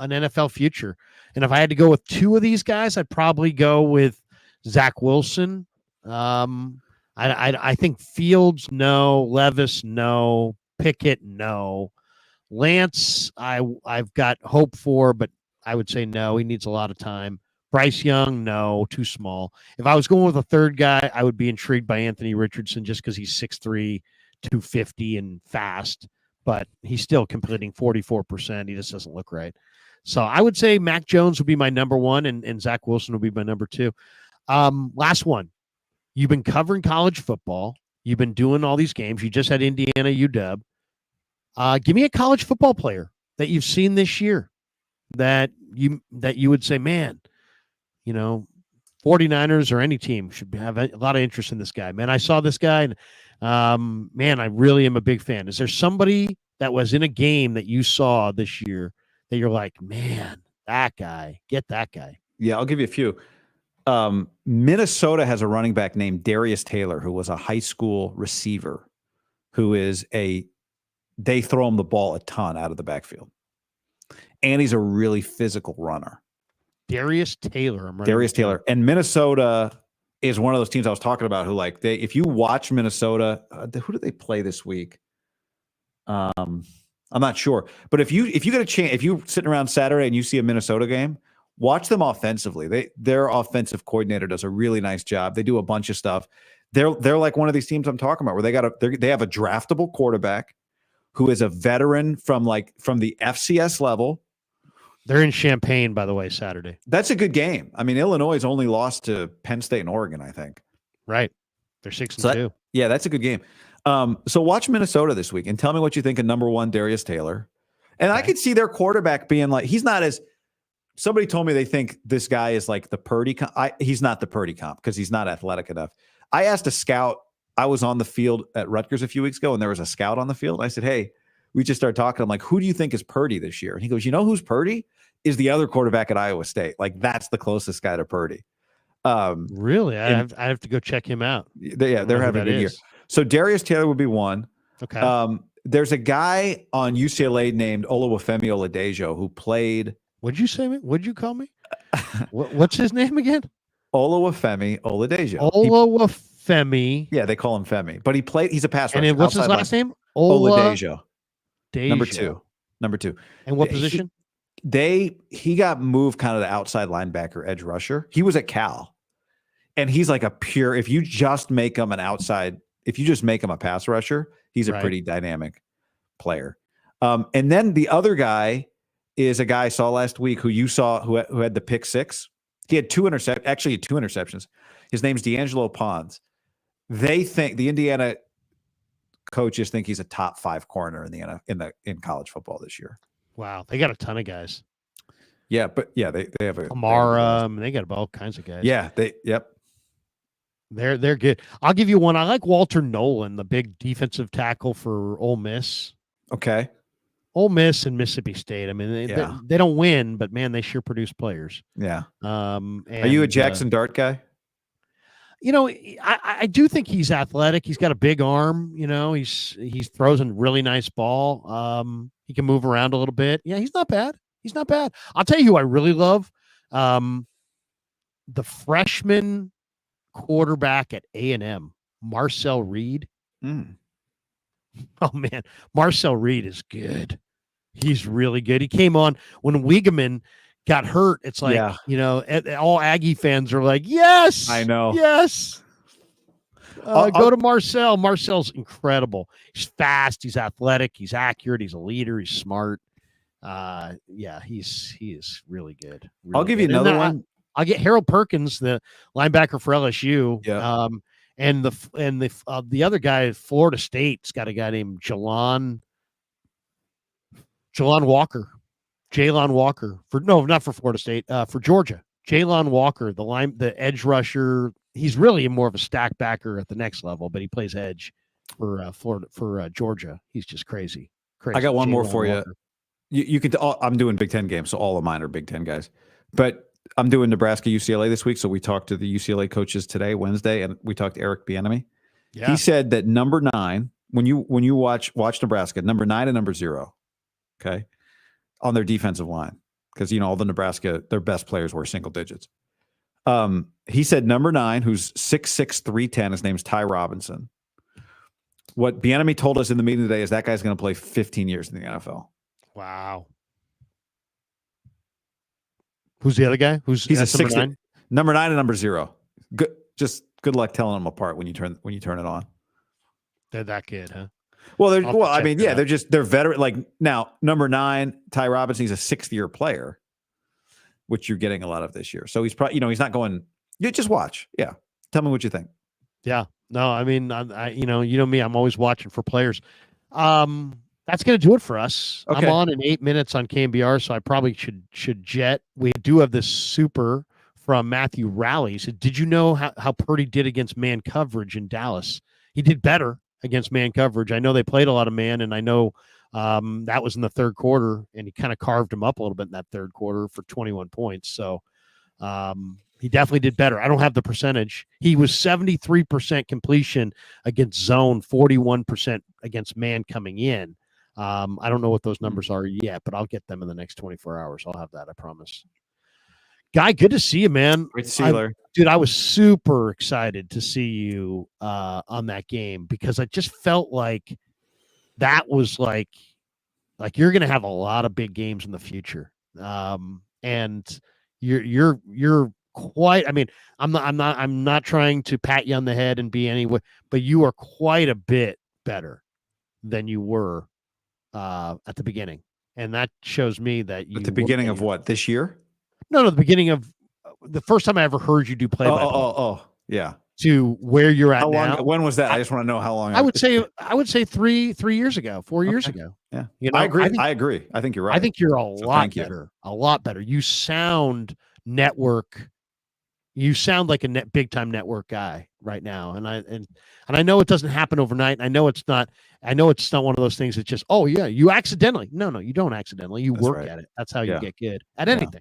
NFL future. And if I had to go with 2 of these guys, I'd probably go with Zach Wilson. I think Fields, no. Levis, no. Pickett, no. Lance, I've got hope for, but I would say no. He needs a lot of time. Bryce Young, no, too small. If I was going with a 3rd guy, I would be intrigued by Anthony Richardson, just because he's 6'3", 250 and fast, but he's still completing 44%. He just doesn't look right. So I would say Mac Jones would be my number 1, and Zach Wilson would be my number 2. Last one. You've been covering college football. You've been doing all these games. You just had Indiana, UW. Give me a college football player that you've seen this year that you would say, man, 49ers or any team should have a lot of interest in this guy. Man, I saw this guy, and man, I really am a big fan. Is there somebody that was in a game that you saw this year that you're like, man, that guy, get that guy? Yeah, I'll give you a few. Minnesota has a running back named Darius Taylor, who was a high school receiver, they throw him the ball a ton out of the backfield. And he's a really physical runner. Darius Taylor. And Minnesota is one of those teams I was talking about who, if you watch Minnesota, who do they play this week? I'm not sure. But if you get a chance, if you're sitting around Saturday and you see a Minnesota game, watch them offensively. Their offensive coordinator does a really nice job. They do a bunch of stuff. They're like one of these teams I'm talking about, where they have a draftable quarterback who is a veteran from the FCS level. They're in Champaign, by the way, Saturday. That's a good game. I mean, Illinois only lost to Penn State and Oregon, I think. Right. They're 6-2. Yeah, that's a good game. So watch Minnesota this week and tell me what you think of number 1, Darius Taylor. And okay. I could see their quarterback being he's not as. Somebody told me they think this guy is like the Purdy comp. He's not the Purdy comp because he's not athletic enough. I asked a scout. I was on the field at Rutgers a few weeks ago, and there was a scout on the field. I said, hey, we just started talking. I'm like, who do you think is Purdy this year? And he goes, who's Purdy? Is the other quarterback at Iowa State. That's the closest guy to Purdy. Really? I have to go check him out. They're having a good year. So Darius Taylor would be one. Okay. There's a guy on UCLA named Oluwafemi Oladejo who played. What'd you say? What'd you call me? What's his name again? Olawufemi Oladejo. Olawufemi. Yeah, they call him Femi, but he's a pass rusher. And what's his last name? Oladejo. Number two. And what position? He got moved kind of the outside linebacker, edge rusher. He was at Cal, and he's like if you just make him a pass rusher, he's a pretty dynamic player. And then the other guy is a guy I saw last week who you saw who had the pick 6. He had 2 interceptions. His name's D'Angelo Pons. They think the Indiana coaches think he's a top 5 corner in college football this year. Wow, they got a ton of guys. Yeah, but yeah, they have a Amara. They got all kinds of guys. Yeah, They're good. I'll give you one. I like Walter Nolan, the big defensive tackle for Ole Miss. Okay. Ole Miss and Mississippi State. I mean, they don't win, but man, they sure produce players. Yeah. Are you a Jackson Dart guy? You know, I do think he's athletic. He's got a big arm. You know, he throws a really nice ball. He can move around a little bit. Yeah, he's not bad. He's not bad. I'll tell you who I really love. The freshman quarterback at A&M, Marcel Reed. Oh man, Marcel Reed is good. He's really good. He came on when Wiegeman got hurt. It's like, you know, all Aggie fans are like, yes, I know. Yes. Go to Marcel. Marcel's incredible. He's fast. He's athletic. He's accurate. He's a leader. He's smart. He is really good. Really I'll give you another one. I'll get Harold Perkins, the linebacker for LSU. Yeah. And the other guy at Florida State's got a guy named Jalon Walker. Jalon Walker not for Florida State, for Georgia. Jalon Walker, the edge rusher. He's really more of a stack backer at the next level, but he plays edge for Georgia. He's just crazy. I got one more for you. You can. I'm doing Big Ten games, so all of mine are Big Ten guys. But I'm doing Nebraska UCLA this week, so we talked to the UCLA coaches today, Wednesday, and we talked to Eric Bieniemy. Yeah. He said that number 9, when you watch Nebraska, number 9 and number 0, okay, on their defensive line, because you know all the Nebraska, their best players were single digits. He said number 9, who's 6'6", 310, his name's Ty Robinson. What Bieniemy told us in the meeting today is that guy's going to play 15 years in the NFL. Wow. Who's the other guy? He's a 6 number 9 and number 0. Good luck telling them apart when you turn it on. They're that good, huh? Well, they're veteran. Like now, number 9, Ty Robinson, he's a 6th-year player, which you're getting a lot of this year. So he's probably, he's not going. You just watch. Yeah, tell me what you think. Yeah, no, I mean, I you know me, I'm always watching for players. That's going to do it for us. Okay. I'm on in 8 minutes on KMBR, so I probably should jet. We do have this super from Matthew Rowley. He said, did you know how Purdy did against man coverage in Dallas? He did better against man coverage. I know they played a lot of man, and I know that was in the third quarter, and he kind of carved him up a little bit in that third quarter for 21 points. So he definitely did better. I don't have the percentage. He was 73% completion against zone, 41% against man coming in. I don't know what those numbers are yet, but I'll get them in the next 24 hours. I'll have that, I promise. Guy, good to see you, man. Great to see you, dude, I was super excited to see you on that game because I just felt like that was like you're going to have a lot of big games in the future. And you're quite, I mean, I'm not trying to pat you on the head and be anyway, but you are quite a bit better than you were at the beginning. And that shows me that you at the beginning of what, this year? No, the beginning of the first time I ever heard you do play-by-play. Oh, yeah. To where you're at now. When was that? I just want to know how long. I would say 3 years ago, 4 years ago. Yeah, I agree. I think you're right. I think you're a lot better. A lot better. You sound network. You sound like a big time network guy right now, and I know it doesn't happen overnight. I know it's not one of those things that's just, oh yeah, you accidentally. No, you don't accidentally. You work at it. That's how you get good at anything.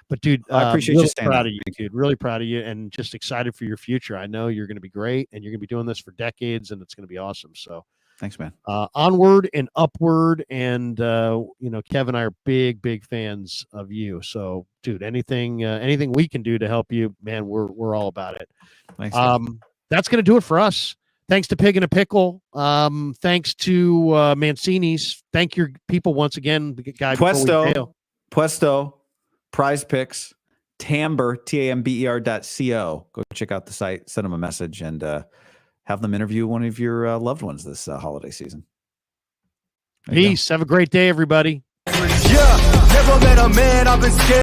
But dude, I appreciate really you staying proud of you, dude. Really proud of you, and just excited for your future. I know you're going to be great, and you're going to be doing this for decades, and it's going to be awesome. So, thanks, man. Onward and upward, and Kev and I are big fans of you. So, dude, anything we can do to help you, man, we're all about it. Thanks. That's going to do it for us. Thanks to Pig and a Pickle. Thanks to Mancini's. Thank your people once again, guy. Puesto. Prize Picks, Tamber, TAMBER.co. Go check out the site, send them a message, and have them interview one of your loved ones this holiday season. Peace. Have a great day, everybody. Yeah, never met a man I've been scared.